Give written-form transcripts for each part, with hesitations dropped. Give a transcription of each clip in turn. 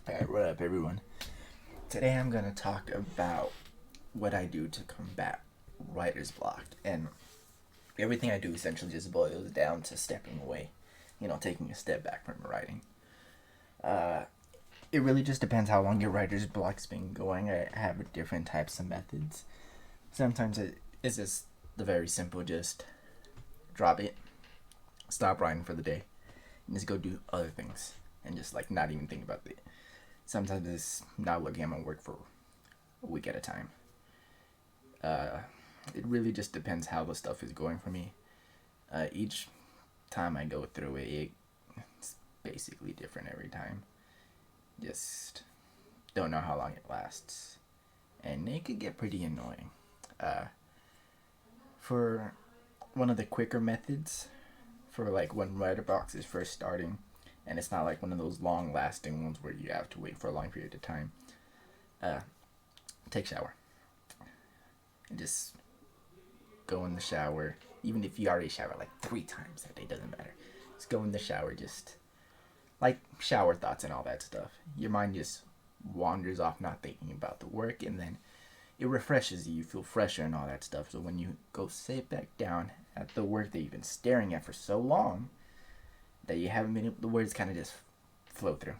Alright, what up, everyone? Today I'm gonna talk about what I do to combat writer's block, and everything I do essentially just boils down to stepping away, taking a step back from writing. Uh, it really just depends how long your writer's block's been going. I have different types of methods. Sometimes it's just the very simple, just drop it, stop writing for the day, and just go do other things, and just like not even think about it. Sometimes it's not looking at my work for a week at a time. Uh, it really just depends how the stuff is going for me. Each time I go through it, it's basically different every time. Just don't know how long it lasts. And it could get pretty annoying. Uh, for one of the quicker methods, for like when Writerbox is first starting, and it's not like one of those long lasting ones where you have to wait for a long period of time, uh, take a shower. And just go in the shower. Even if you already shower like 3 times that day, doesn't matter. Just go in the shower, just like shower thoughts and all that stuff. Your mind just wanders off not thinking about the work, and then it refreshes you. You feel fresher and all that stuff. So when you go sit back down at the work that you've been staring at for so long that you haven't been able, the words kind of just flow through.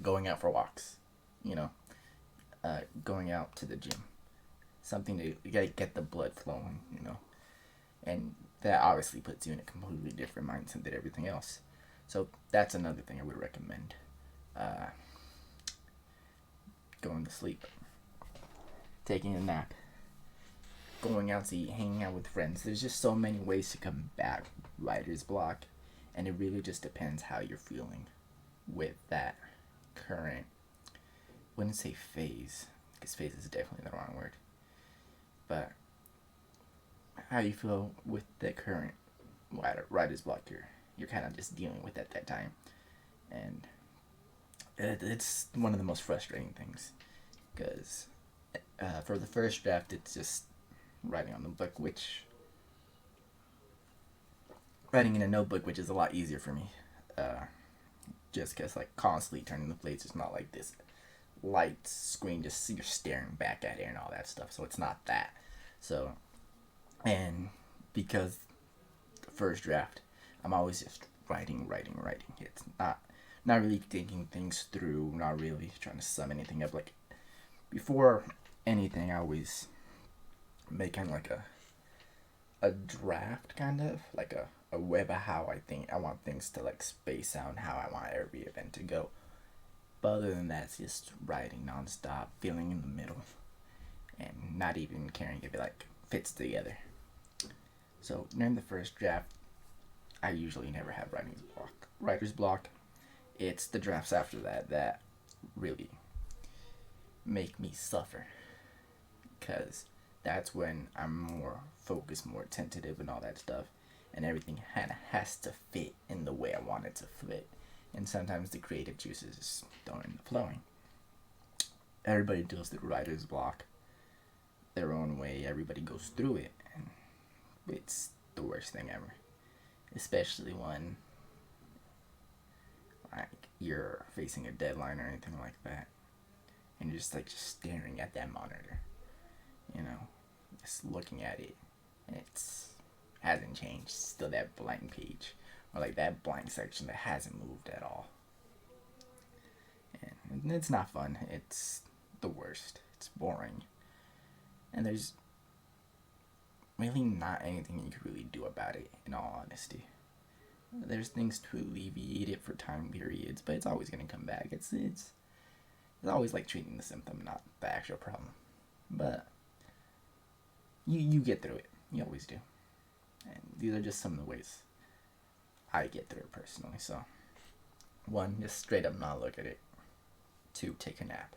Going out for walks, you know, going out to the gym, something to get the blood flowing, and that obviously puts you in a completely different mindset than everything else. So that's another thing I would recommend. Uh, Going to sleep, taking a nap, going out to eat, hanging out with friends. There's just so many ways to combat writer's block, and it really just depends how you're feeling with that current. Wouldn't say phase, because phase is definitely the wrong word, but how you feel with the current writer's block you're kind of just dealing with at that time, and it's one of the most frustrating things because for the first draft it's just writing on the book, which writing in a notebook, which is a lot easier for me, just because like constantly turning the plates. It's not like this light screen just you're staring back at it and all that stuff, so it's not that. So, and because the first draft I'm always just writing. It's not really thinking things through, not really trying to sum anything up. Like before anything, I always make kind of like a draft, kind of like a web of how I think I want things to like space out and how I want every event to go. But other than that, it's just writing nonstop, feeling in the middle, and not even caring if it like fits together. So during the first draft, I usually never have writer's block. It's the drafts after that that really make me suffer, because that's when I'm more focused, more tentative, and all that stuff, and everything kind of has to fit in the way I want it to fit. And sometimes the creative juices don't end up flowing. Everybody deals with writer's block their own way. Everybody goes through it, and it's the worst thing ever, especially when like you're facing a deadline or anything like that, and you're just staring at that monitor, you know, just looking at it, and it's hasn't changed. Still that blank page, or like that blank section that hasn't moved at all, and it's not fun. It's the worst. It's boring, and there's really not anything you can really do about it. In all honesty, there's things to alleviate it for time periods, but it's always gonna come back. It's always like treating the symptom, not the actual problem. But you get through it. You always do. And these are just some of the ways I get through it personally. So, 1, just straight up not look at it. 2, take a nap.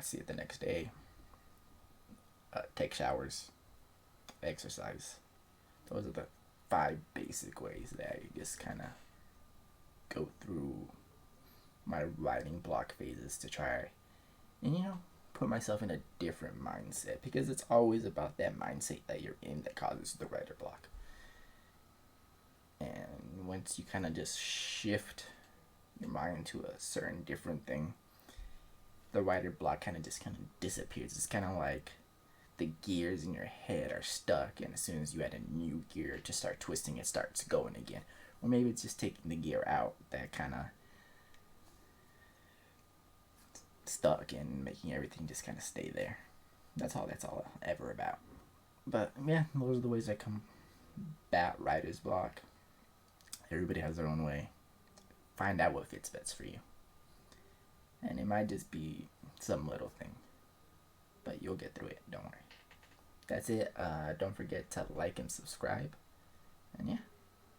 See it the next day. Take showers. Exercise. Those are the 5 basic ways that I just kind of go through my writing block phases to try and put myself in a different mindset, because it's always about that mindset that you're in that causes the writer block. And once you kind of just shift your mind to a certain different thing, the writer block kind of disappears. It's kind of like the gears in your head are stuck, and as soon as you add a new gear to start twisting, it starts going again. Or maybe it's just taking the gear out that kind of stuck and making everything just kind of stay there. That's all ever about. But yeah, those are the ways I combat writer's block. Everybody has their own way. Find out what fits best for you. And it might just be some little thing, but you'll get through it. Don't worry. That's it. Don't forget to like and subscribe. And yeah.